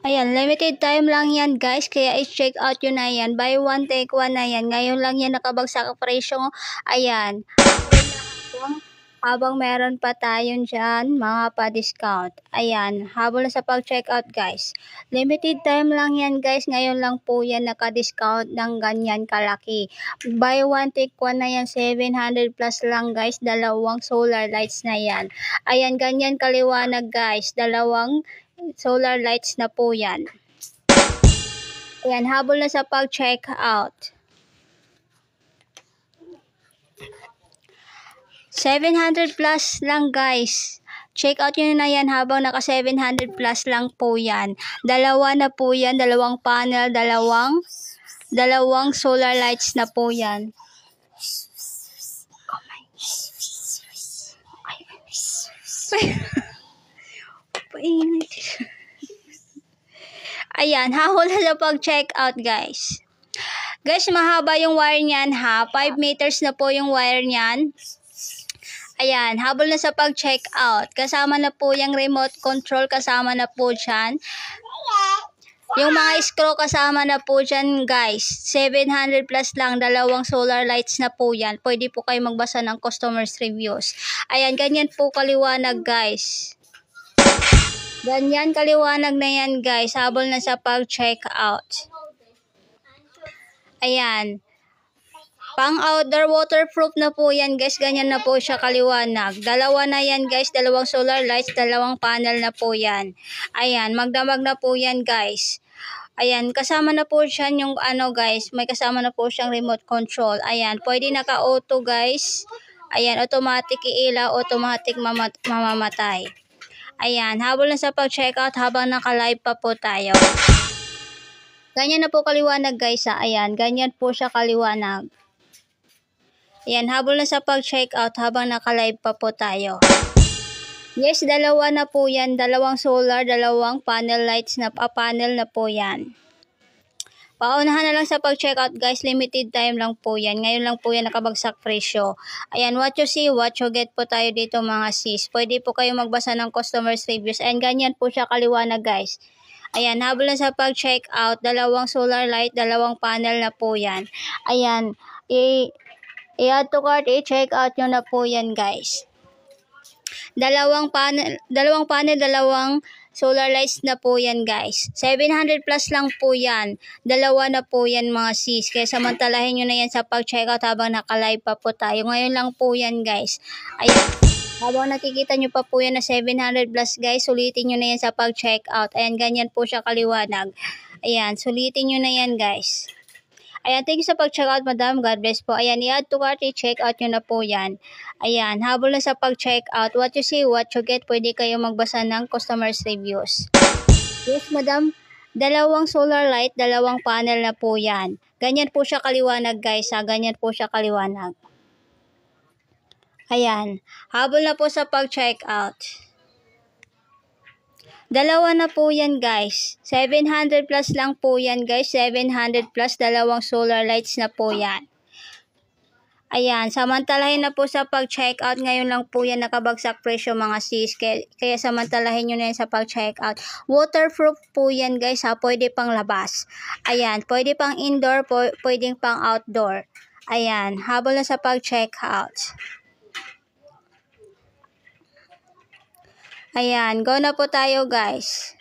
Ayan, limited time lang yan guys, kaya i-check out yun na yan. Buy one, take one na yan. Ngayon lang yan nakabagsak ang presyo. Ayan, habang meron pa tayo dyan, mga pa-discount. Ayan, habol na sa pag-check out guys. Limited time lang yan guys, ngayon lang po yan naka-discount ng ganyan kalaki. Buy one, take one na yan, 700 plus lang guys, dalawang solar lights na yan. Ayan, ganyan kaliwanag guys, dalawang solar lights na po yan. Ayan, habol na sa pag-check out. 700 plus lang guys. Check out nyo na yan habang naka 700 plus lang po yan. Dalawa na po yan, dalawang panel, dalawang solar lights na po yan. Ayan, hahol na pag-check out guys. Guys, mahaba yung wire niyan ha. 5 meters na po yung wire niyan. Ayan, habol na sa pag-check out. Kasama na po yung remote control, kasama na po dyan. Yung mga screw kasama na po dyan guys. 700 plus lang, dalawang solar lights na po yan. Pwede po kayo magbasa ng customers reviews. Ayan, ganyan po kaliwanag guys. Ganyan kaliwanag na yan guys, habol na sa pag-check out. Ayan. Pang outdoor waterproof na po yan guys, ganyan na po siya kaliwanag. Dalawa na yan guys, dalawang solar lights, dalawang panel na po yan. Ayan, magdamag na po yan guys. Ayan, kasama na po siya yung guys, may kasama na po siyang remote control. Ayan, pwede naka-auto guys. Ayan, automatic iilaw, automatic mamamatay. Ayan, habol na sa pag-check out habang naka-live pa po tayo. Ganyan na po kaliwanag guys ha. Ayan, ganyan po siya kaliwanag. Ayan, habol na sa pag-check out habang naka-live pa po tayo. Yes, dalawa na po yan. Dalawang solar, dalawang panel lights na panel na po yan. Paunahan na lang sa pag-check out guys. Limited time lang po yan. Ngayon lang po yan nakabagsak presyo. Ayan, what you see, what you get po tayo dito mga sis. Pwede po kayo magbasa ng customers reviews. And ganyan po siya kaliwanag guys. Ayan, habol na sa pag-check out. Dalawang solar light, dalawang panel na po yan. Ayan, i-add to cart, i-check out nyo na po yan guys. Dalawang panel, dalawang solar lights na po yan guys. 700 plus lang po yan. Dalawa na po yan mga sis. Kaya samantalahin nyo na yan sa pag-check out habang naka-live pa po tayo. Ngayon lang po yan guys. Ayan. Habang nakikita nyo pa po yan na 700 plus guys, sulitin nyo na yan sa pag-check out. Ayan, ganyan po siya kaliwanag. Ayan, sulitin nyo na yan guys. Ayan, thank you sa pag-check out madam. God bless po. Ayan, i-add to cart, i-check out nyo na po yan. Ayan, habol na sa pag-check out. What you see, what you get. Pwede kayo magbasa ng customers reviews. Yes madam, dalawang solar light, dalawang panel na po yan. Ganyan po siya kaliwanag guys ha. Ganyan po siya kaliwanag. Ayan, habol na po sa pag-check out. Dalawa na po yan guys. 700 plus lang po yan guys. 700 plus, dalawang solar lights na po yan. Ayan, samantalahin na po sa pag-check out. Ngayon lang po yan nakabagsak presyo mga sis. Kaya samantalahin nyo na yan sa pag-check out. Waterproof po yan guys ha. Pwede pang labas. Ayan, pwede pang indoor, pwede pang outdoor. Ayan, habol na sa pag-check out. Ayan, go na po tayo guys.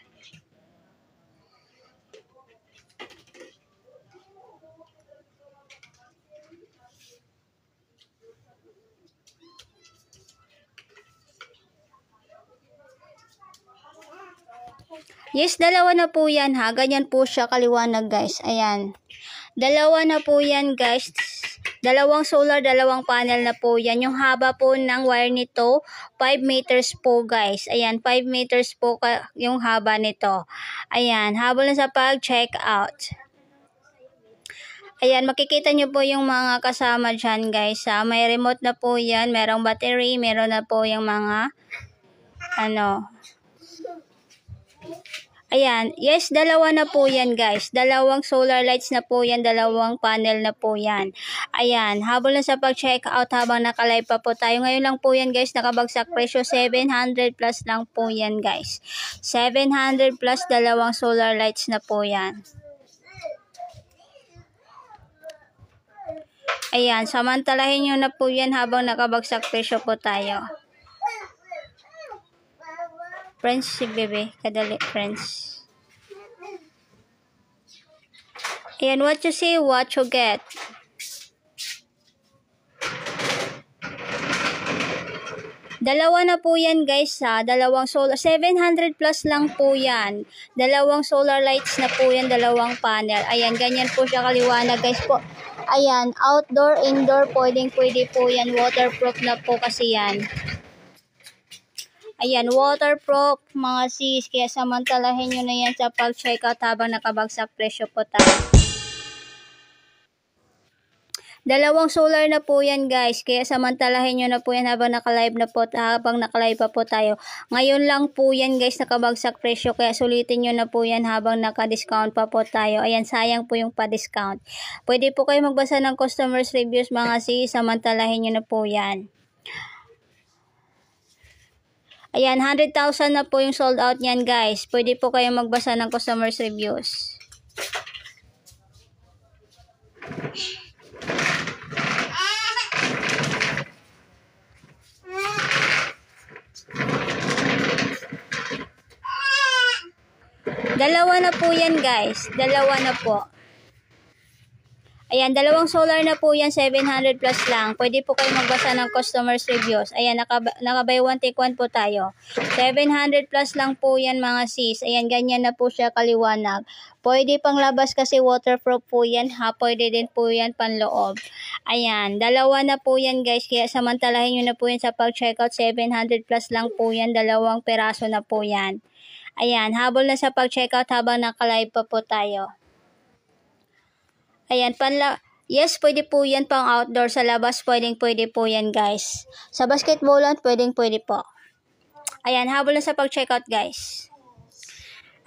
Yes, dalawa na po yan ha. Ganyan po siya kaliwanag guys. Ayan. Dalawa na po yan guys. Dalawang solar, dalawang panel na po yan. Yung haba po ng wire nito, 5 meters po guys. Ayan, 5 meters po yung haba nito. Ayan, habol na sa pag-check out. Ayan, makikita nyo po yung mga kasama dyan guys. May remote na po yan, merong battery, meron na po yung mga ayan, yes, dalawa na po yan guys. Dalawang solar lights na po yan, dalawang panel na po yan. Ayan, habol na sa pag-check out habang nakalive pa po tayo. Ngayon lang po yan guys, nakabagsak presyo, 700 plus lang po yan guys. 700 plus dalawang solar lights na po yan. Ayan, samantalahin nyo na po yan habang nakabagsak presyo po tayo. Friends, si bebe. Kadali, friends. Ayan, what you see, what you get. Dalawa na po yan guys dalawang solar, 700 plus lang po yan. Dalawang solar lights na po yan, dalawang panel. Ayan, ganyan po siya kaliwanag guys po. Ayan, outdoor, indoor, pwede po yan. Waterproof na po kasi yan. Ayan, waterproof mga sis. Kaya samantalahin nyo na yan sa pag-check out habang nakabagsak presyo po tayo. Dalawang solar na po yan guys. Kaya samantalahin nyo na po yan habang nakalive pa po tayo. Ngayon lang po yan guys nakabagsak presyo. Kaya sulitin nyo na po yan habang naka-discount pa po tayo. Ayan, sayang po yung pa-discount. Pwede po kayo magbasa ng customers reviews mga sis. Samantalahin nyo na po yan. Ayan, 100,000 na po yung sold out niyan guys. Pwede po kayo magbasa ng customers reviews. Dalawa na po yan guys. Dalawa na po. Ayan, dalawang solar na po yan, 700 plus lang. Pwede po kayo magbasa ng customers reviews. Ayan, naka-buy one take one po tayo. 700 plus lang po yan mga sis. Ayan, ganyan na po siya kaliwanag. Pwede pang labas kasi waterproof po yan ha. Pwede din po yan panloob. Ayan, dalawa na po yan guys. Kaya samantalahin nyo na po yan sa pag-checkout. 700 plus lang po yan. Dalawang peraso na po yan. Ayan, habol na sa pag-checkout habang naka-live pa po tayo. Ayan, yes, pwede po yan pang outdoor. Sa labas, pwede po yan, guys. Sa basketballan, pwede po. Ayan, habol na sa pag-checkout, guys.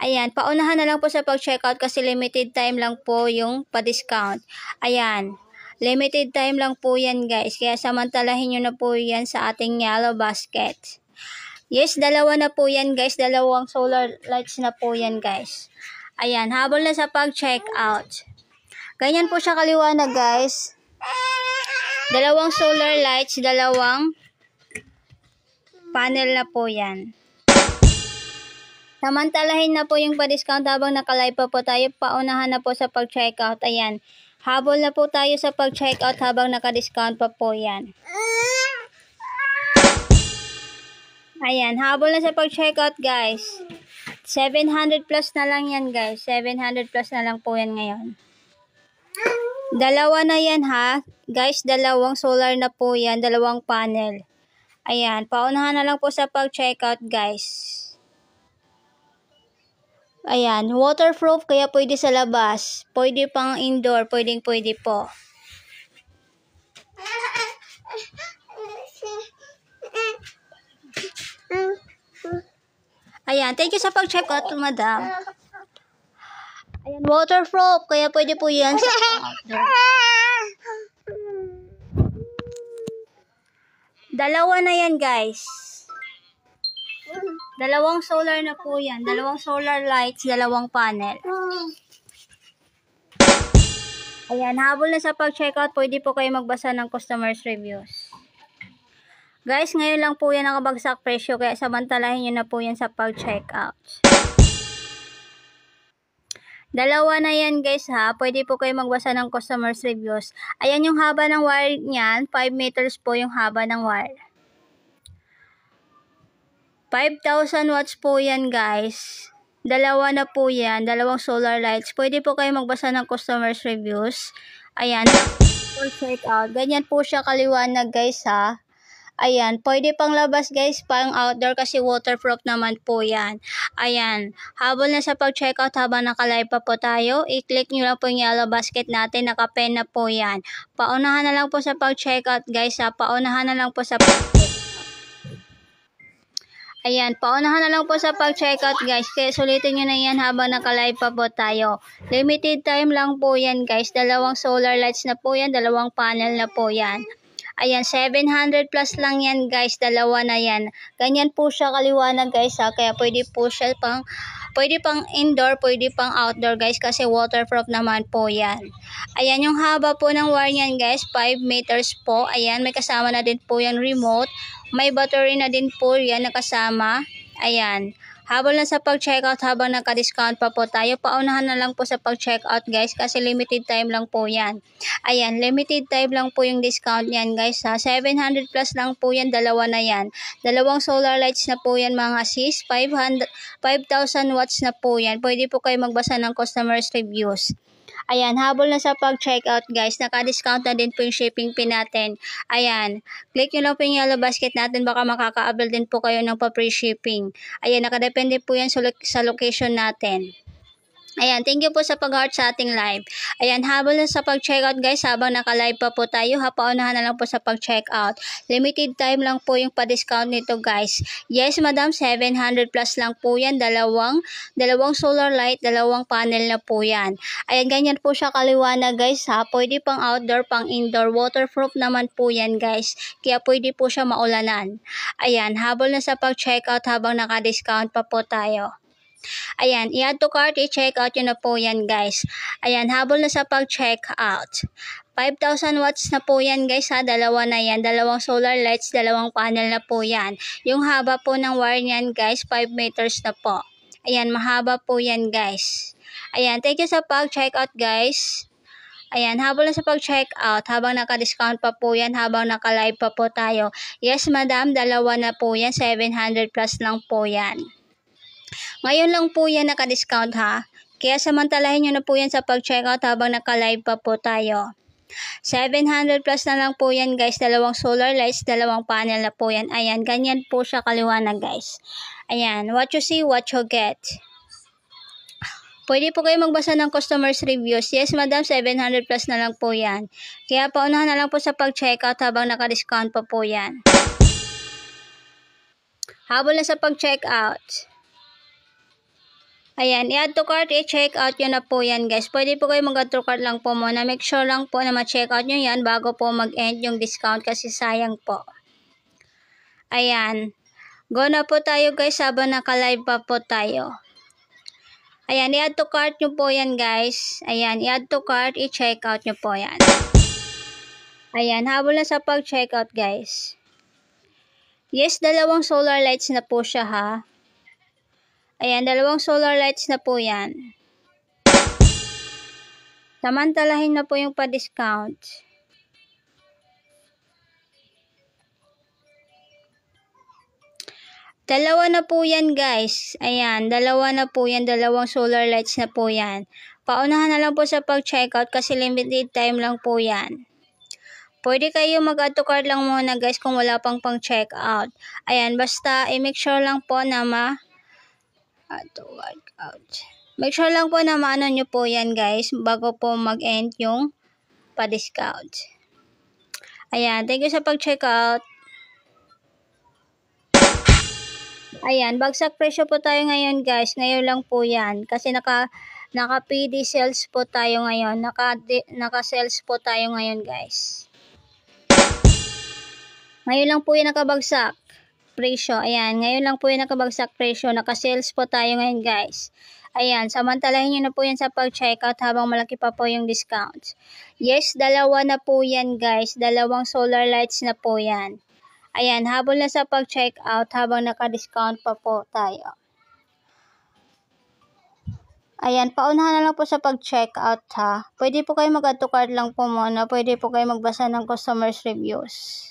Ayan, paunahan na lang po sa pag-checkout kasi limited time lang po yung pa-discount. Ayan, limited time lang po yan, guys. Kaya samantalahin nyo na po yan sa ating yellow basket. Yes, dalawa na po yan, guys. Dalawang solar lights na po yan, guys. Ayan, habol na sa pag-checkout. Ganyan po siya kaliwanag guys. Dalawang solar lights, dalawang panel na po yan. Samantalahin na po yung pa-discount habang nakalive pa po tayo. Paunahan na po sa pag-checkout. Ayan. Habol na po tayo sa pag-checkout habang naka-discount pa po yan. Ayan. Habol na sa pag-checkout guys. 700 plus na lang yan guys. 700 plus na lang po yan ngayon. Dalawa na yan ha. Guys, dalawang solar na po yan. Dalawang panel. Ayan. Paunahan na lang po sa pag-checkout guys. Ayan. Waterproof kaya pwede sa labas. Pwede pang indoor. Pwede po. Ayan. Thank you sa pag-checkout madam. Ayan, waterproof. Kaya pwede po yan sa outdoor. Dalawa na yan, guys. Dalawang solar na po yan. Dalawang solar lights, dalawang panel. Ayan, habol na sa pag-checkout. Pwede po kayo magbasa ng customers reviews. Guys, ngayon lang po yan nakabagsak presyo. Kaya samantalahin nyo na po yan sa pag-checkout. Dalawa na yan guys ha. Pwede po kayo magbasa ng customers reviews. Ayan yung haba ng wire niyan. 5 meters po yung haba ng wire. 5,000 watts po yan guys. Dalawa na po yan. Dalawang solar lights. Pwede po kayo magbasa ng customers reviews. Ayan. check out. Ganyan po siya kaliwanag guys ha. Ayan, pwede pang labas guys, pang outdoor kasi waterproof naman po yan. Ayan, habol na sa pag-checkout habang nakalive pa po tayo, i-click nyo lang po yung yellow basket natin, nakapen na po yan. Paunahan na lang po sa pag-checkout guys ha, paunahan na lang po sa Ayan, paunahan na lang po sa pag-checkout guys. Kaya sulitin nyo na yan habang nakalive pa po tayo. Limited time lang po yan guys. Dalawang solar lights na po yan. Dalawang panel na po yan. Ayan, 700 plus lang yan guys. Dalawa na yan. Ganyan po siya kaliwanag guys ha. Kaya pwede po siya pwede pang indoor, pwede pang outdoor guys. Kasi waterproof naman po yan. Ayan, yung haba po ng wire yan guys. 5 meters po. Ayan, may kasama na din po yung remote. May battery na din po yan nakasama. Ayan. Habol na sa pag-checkout habang naka-discount pa po tayo. Paunahan na lang po sa pag-checkout guys kasi limited time lang po yan. Ayan, limited time lang po yung discount yan guys ha. 700 plus lang po yan, dalawa na yan. Dalawang solar lights na po yan mga sis. 5,000 watts na po yan. Pwede po kayo magbasa ng customers reviews. Ayan, habol na sa pag-checkout guys. Naka-discount na din po yung shipping fee natin. Ayan, click nyo lang po yung yellow basket natin. Baka makaka-avail din po kayo ng pa-free shipping. Ayan, nakadepende po yan sa location natin. Ayan, thank you po sa pag-heart sa ating live. Ayan, habol na sa pag-checkout guys, habang naka-live pa po tayo, paunahan na lang po sa pag-checkout. Limited time lang po yung pa-discount nito guys. Yes, madam, 700 plus lang po yan. Dalawang solar light, dalawang panel na po yan. Ayan, ganyan po siya kaliwanag guys ha. Pwede pang outdoor, pang indoor. Waterproof naman po yan guys. Kaya pwede po siya maulanan. Ayan, habol na sa pag-checkout habang naka-discount pa po tayo. Ayan, i-add to cart, i-check out yun na po yan guys. Ayan, habol na sa pag-check out. 5,000 watts na po yan guys ha, dalawa na yan. Dalawang solar lights, dalawang panel na po yan. Yung haba po ng wire niyan guys, 5 meters na po. Ayan, mahaba po yan guys. Ayan, thank you sa pag-check out guys. Ayan, habol na sa pag-check out, habang naka-discount pa po yan, habang naka-live pa po tayo. Yes madam, dalawa na po yan, 700 plus lang po yan. Ngayon lang po yan naka-discount ha. Kaya samantalahin nyo na po yan sa pag-checkout habang naka-live pa po tayo. 700 plus na lang po yan guys. Dalawang solar lights, dalawang panel na po yan. Ayan, ganyan po siya kaliwanag guys. Ayan, what you see, what you get. Pwede po kayo magbasa ng customers reviews. Yes madam, 700 plus na lang po yan. Kaya paunahan na lang po sa pag-checkout habang naka-discount pa po yan. Habol na sa pag-checkout. Ayan, i-add to cart, i-check out yun na po yan guys. Pwede po kayo mag-add to cart lang po muna. Make sure lang po na ma-check out nyo yan bago po mag-end yung discount kasi sayang po. Ayan, go na po tayo guys habang naka-live pa po tayo. Ayan, i-add to cart nyo po yan guys. Ayan, i-add to cart, i-check out nyo po yan. Ayan, habol na sa pag-check out guys. Yes, dalawang solar lights na po siya ha. Ayan, dalawang solar lights na po yan. Samantalahin na po yung pa-discount. Dalawa na po yan guys. Ayan, dalawa na po yan. Dalawang solar lights na po yan. Paunahan na lang po sa pag-checkout kasi limited time lang po yan. Pwede kayo mag-add to cart lang muna guys kung wala pang pang-checkout. Ayan, basta i-make sure lang po na make sure lang po na maano nyo po yan guys bago po mag-end yung pa-discount. Ayan, thank you sa pag-check out. Ayan, bagsak presyo po tayo ngayon guys. Ngayon lang po yan kasi naka PD sales po tayo ngayon. Naka sales po tayo ngayon guys. Ngayon lang po yan nakabagsak presyo. Ayan, ngayon lang po yung nakabagsak presyo. Naka-sales po tayo ngayon guys. Ayan, samantalahin nyo na po yan sa pag-checkout habang malaki pa po yung discount. Yes, dalawa na po yan guys. Dalawang solar lights na po yan. Ayan, habol na sa pag-checkout habang naka-discount pa po tayo. Ayan, paunahan na lang po sa pag-checkout ha. Pwede po kayo mag-add to cart lang po muna. Pwede po kayo magbasa ng customers reviews.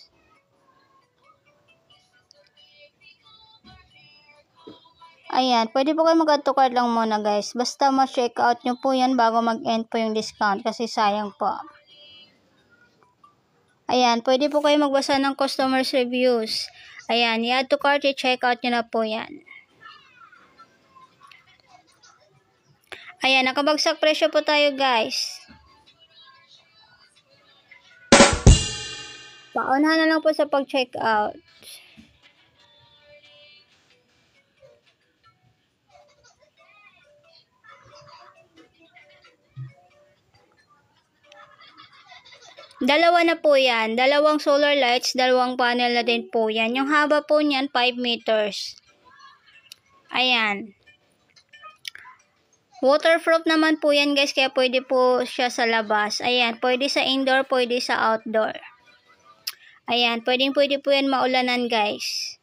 Ayan, pwede po kayo mag-add to cart lang muna guys. Basta ma-check out nyo po yan bago mag-end po yung discount kasi sayang po. Ayan, pwede po kayo magbasa ng customers reviews. Ayan, i-add to cart, i-check out nyo na po yan. Ayan, nakabagsak presyo po tayo guys. Paunahan na lang po sa pag-check out. Dalawa na po yan. Dalawang solar lights, dalawang panel na din po yan. Yung haba po niyan, 5 meters. Ayan. Waterproof naman po yan guys, kaya pwede po siya sa labas. Ayan, pwede sa indoor, pwede sa outdoor. Ayan, pwede po yan maulanan guys.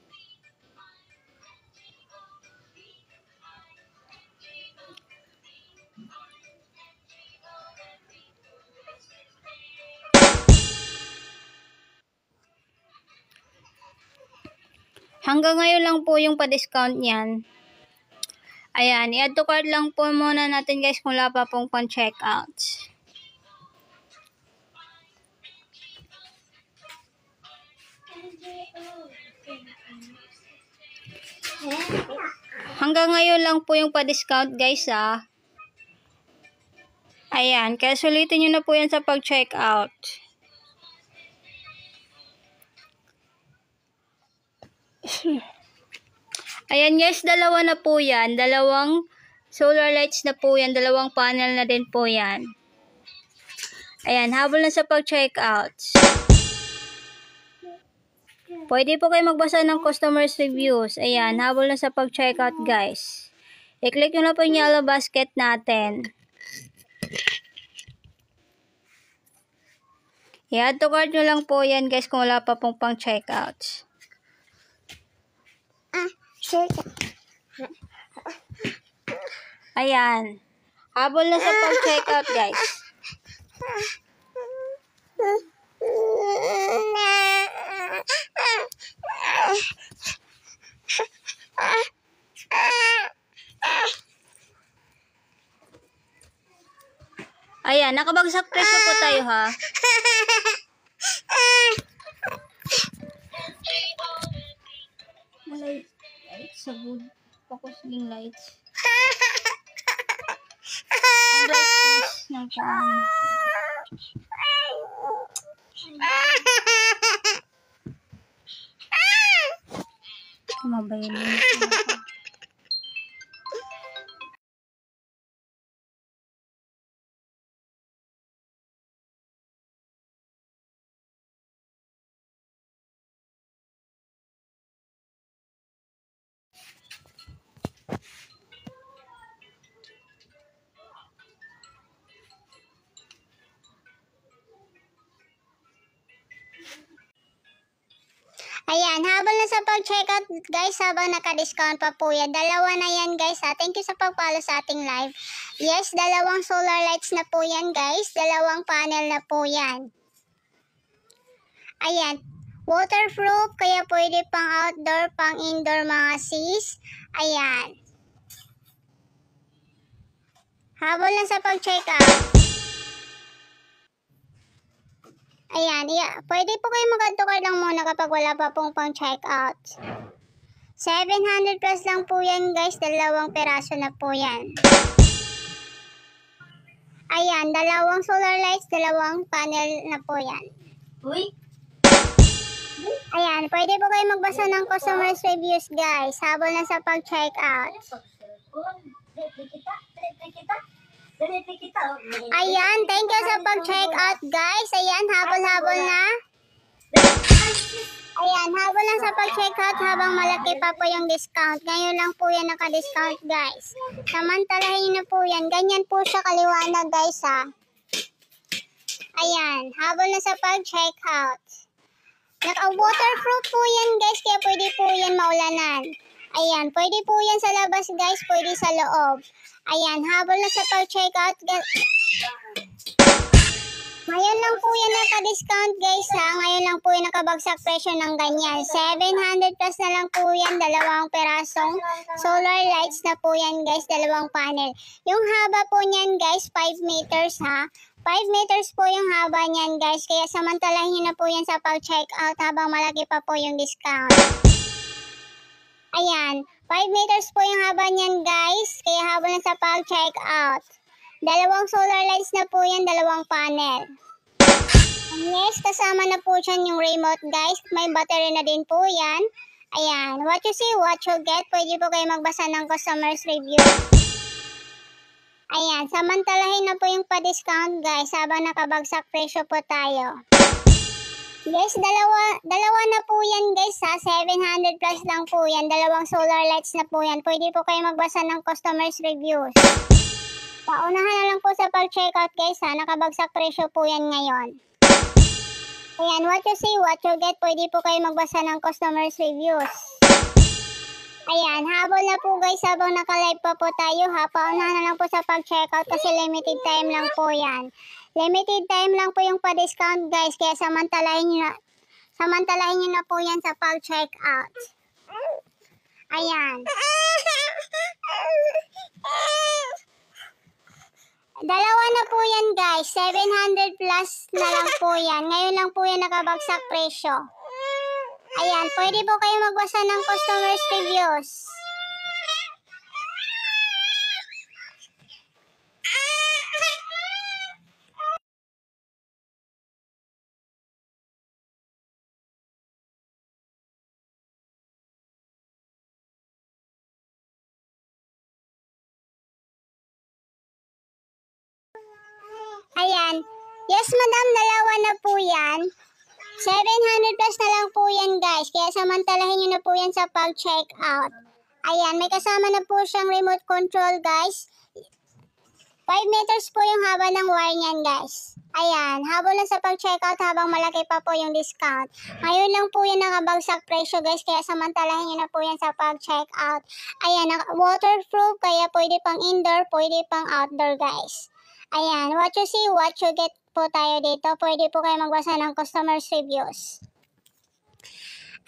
Hanggang ngayon lang po yung pa-discount niyan. Ayan, i-add to cart lang po muna natin guys kung wala pa pong pang-check out. Hanggang ngayon lang po yung pa-discount guys ah. Ayan, kaya sulitin nyo na po yan sa pag-check out. Ayan guys, dalawa na po yan. Dalawang solar lights na po yan. Dalawang panel na din po yan. Ayan, habol na sa pag-check out. Pwede po kayo magbasa ng customers reviews. Ayan, habol na sa pag-check out guys. I-click nyo na po yung yellow basket natin. I-add to cart nyo lang po yan guys kung wala pa pong pang-check out. Ayan. Habol na sa pag-check out guys. Ayan, nakabagsak presyo po tayo ha. Lights sa wood. Focusing lights. Ang brightness ng pan. Kumabayan mo. Ayan, habang na sa pag-checkout guys, habang naka-discount pa po yan. Dalawa na yan guys ha. Thank you sa pag-follow sa ating live. Yes, dalawang solar lights na po yan guys. Dalawang panel na po yan. Ayan, waterproof, kaya pwede pang outdoor, pang indoor mga sis. Ayan. Habang na sa pag-checkout. Ayan, pwede po kayo mag-add lang muna kapag wala pa pong pang-check out. 700 plus lang po yan guys, dalawang peraso na po yan. Ayan, dalawang solar lights, dalawang panel na po yan. Uy! Ayan, pwede po kayo magbasa ng customers reviews guys, habang na sa pag-check out. Ayan, thank you sa pag-check out guys. Ayan, habol-habol na. Ayan, habol lang sa pag-check out habang malaki pa po yung discount. Ngayon lang po yan naka-discount guys. Samantalahin na po yan. Ganyan po siya kaliwanag guys ha. Ayan, habol na sa pag-check out. Naka-waterproof po yan guys, kaya pwede po yan maulanan. Ayan, pwede po yan sa labas guys, pwede sa loob. Ayan, habol na sa pag-check out. Ngayon lang po yan naka-discount guys ha. Ngayon lang po yan nakabagsak presyo ng ganyan. 700 plus na lang po yan. Dalawang perasong solar lights na po yan guys. Dalawang panel. Yung haba po niyan guys, 5 meters ha. 5 meters po yung haba niyan guys, kaya samantalahin nyo na po yan sa pag-check out habang malaki pa po yung discount. Ayan, 5 meters po yung haba niyan guys, kaya habang na sa pag-check out. Dalawang solar lights na po yan, dalawang panel. Yes, kasama na po dyan yung remote guys, may battery na din po yan. Ayan, what you see, what you get, pwede po kayo magbasa ng customer's review. Ayan, samantalahin na po yung pa-discount guys habang nakabagsak presyo po tayo. Guys, dalawa na po yan guys ha, 700 plus lang po yan, dalawang solar lights na po yan. Pwede po kayo magbasa ng customers reviews. Paunahan na lang po sa pag-checkout guys ha, nakabagsak presyo po yan ngayon. Ayan, what you see, what you get, pwede po kayo magbasa ng customers reviews. Ayan, habol na po guys habang naka-live pa po tayo ha. Paunahan na lang po sa pag-checkout kasi limited time lang po yan. Limited time lang po yung pa-discount guys, kaya samantalahin nyo na po yan sa pag-checkout. Ayan. Dalawa na po yan guys, 700 plus na lang po yan. Ngayon lang po yan nakabagsak presyo. Ayan, pwede po kayo magbasa ng customers reviews. Ayan, yes madam, dalawa na po yan. 700 plus na lang po yan guys, kaya samantalahin nyo na po yan sa pag-check out. Ayan, may kasama na po siyang remote control guys. 5 meters po yung haba ng wire niyan guys. Ayan, habol na sa pag-check out habang malaki pa po yung discount. Ngayon lang po yan nakabagsak presyo guys, kaya samantalahin nyo na po yan sa pag-check out. Ayan, waterproof, kaya pwede pang indoor, pwede pang outdoor guys. Ayan, what you see, what you get po tayo dito. Pwede po kayo magbasa ng customers reviews.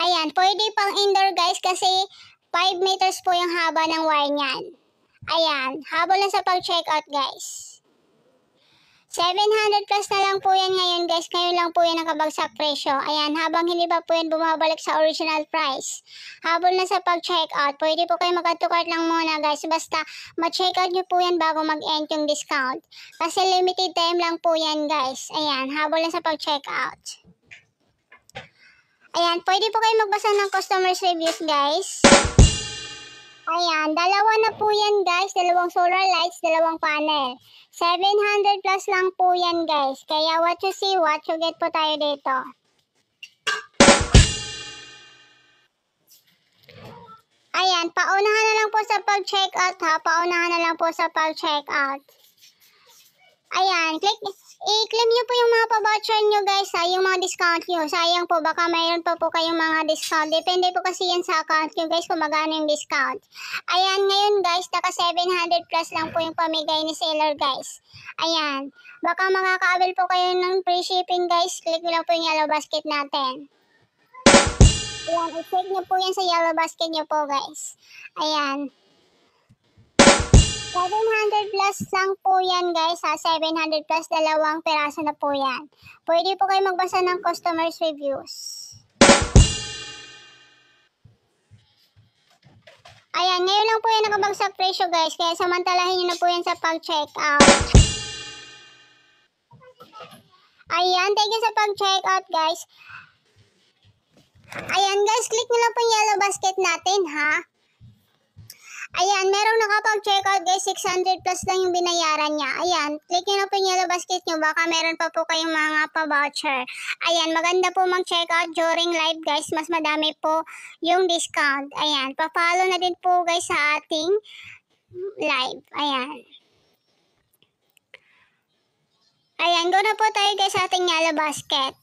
Ayan, pwede pang indoor guys kasi 5 meters po yung haba ng wire niyan. Ayan, habol na sa pag-check out guys. 700 plus na lang po yan ngayon guys. Ngayon lang po yan nakabagsak presyo. Ayan, habang hindi pa po yan bumabalik sa original price. Habol na sa pag-check out. Pwede po kayo magkatukart lang muna guys. Basta ma-check out nyo po yan bago mag-end yung discount. Kasi limited time lang po yan guys. Ayan, habol na sa pag-check out. Ayan, pwede po kayo magbasa ng customers reviews guys. Ayan, dalawa na po yan guys. Dalawang solar lights, dalawang panel. 700 plus lang po yan guys. Kaya what you see, what you get po tayo dito. Ayan, paunahan na lang po sa pag-check out ha. Paunahan na lang po sa pag-check out. Ayan, i-claim nyo po yung mga pa-voucher nyo guys ha, yung mga discount nyo. Sayang po, baka mayroon pa po kayong mga discount. Depende po kasi yan sa account nyo guys kung magkano yung discount. Ayan, ngayon guys, naka 700 plus lang po yung pamigay ni seller guys. Ayan, baka makaka-avail po kayo ng free shipping guys. Click nyo lang po yung yellow basket natin. Ayan, i-check nyo po yan sa yellow basket nyo po guys. Ayan. 700 plus lang po yan guys ha. 700 plus, dalawang peraso na po yan. Pwede po kayo magbasa ng customers reviews. Ayan, ngayon lang po yan nakabagsak presyo guys. Kaya samantalahin nyo na po yan sa pag-check out. Ayan, thank you sa pag-check out guys. Ayan guys, click nyo lang po yung yellow basket natin ha. Ayan, merong nakapag-check out guys, 600 plus lang yung binayaran niya. Ayan, click nyo na po yung yellow basket nyo, baka meron pa po kayong mga pa-voucher. Ayan, maganda po mag-check out during live guys, mas madami po yung discount. Ayan, pa-follow na din po guys sa ating live. Ayan. Ayan, go na po tayo guys sa ating yellow basket.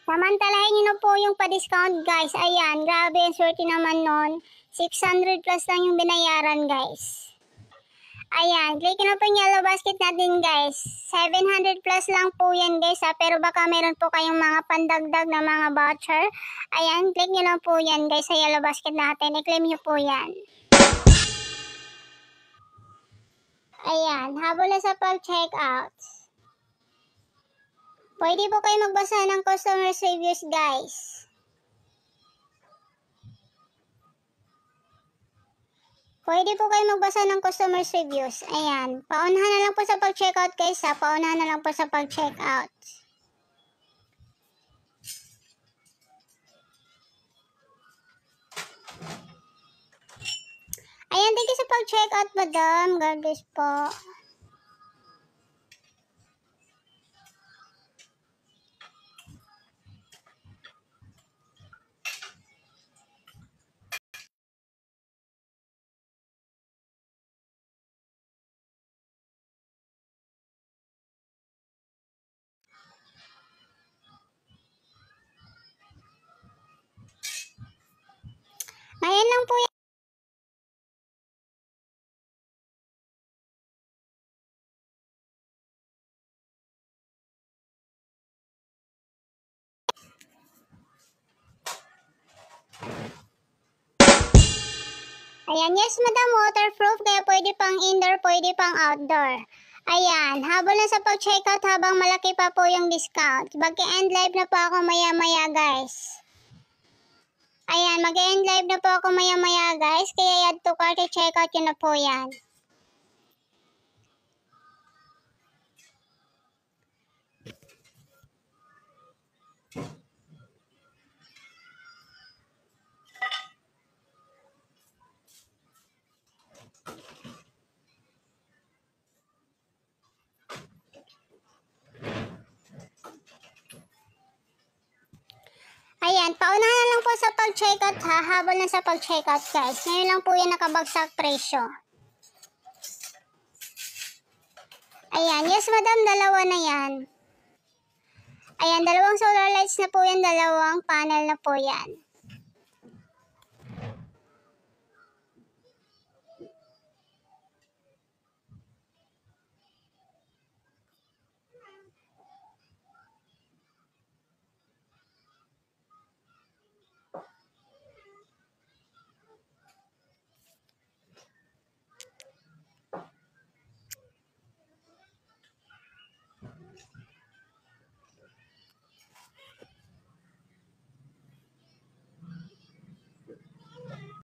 Samantalahin nyo na po yung pa-discount guys. Ayan, grabe, ang swerte naman nun. 600 plus lang yung binayaran guys. Ayan, click na po yung yellow basket natin guys. 700 plus lang po yan guys ha. Pero baka meron po kayong mga pandagdag na mga voucher. Ayan, click nyo lang po yan guys sa yellow basket natin. I-claim nyo po yan. Ayan, habol na sa pag-check out. Pwede po kayo magbasa ng customer's reviews, guys. Pwede po kayo magbasa ng customer's reviews. Ayan, paunahan na lang po sa pag-check out, guys, ha. Paunahan na lang po sa pag-check out. Ayan, thank you sa pag-check out, madam. God bless po. Ayan lang po yan. Ayan, yes madam, waterproof, kaya pwede pang indoor, pwede pang outdoor. Ayan, habol na sa pag-checkout habang malaki pa po yung discount. Mag-end live na po ako maya-maya, guys. Ayan, mag-end live na po ako maya-maya, guys, kaya add to cart, i-checkout yun na po yan. Ayan, paunahan na lang po sa pag-checkout, ha, habol na sa pag-checkout, guys. Ngayon lang po yan nakabagsak presyo. Ayan, yes madam, dalawa na yan. Ayan, dalawang solar lights na po yan, dalawang panel na po yan.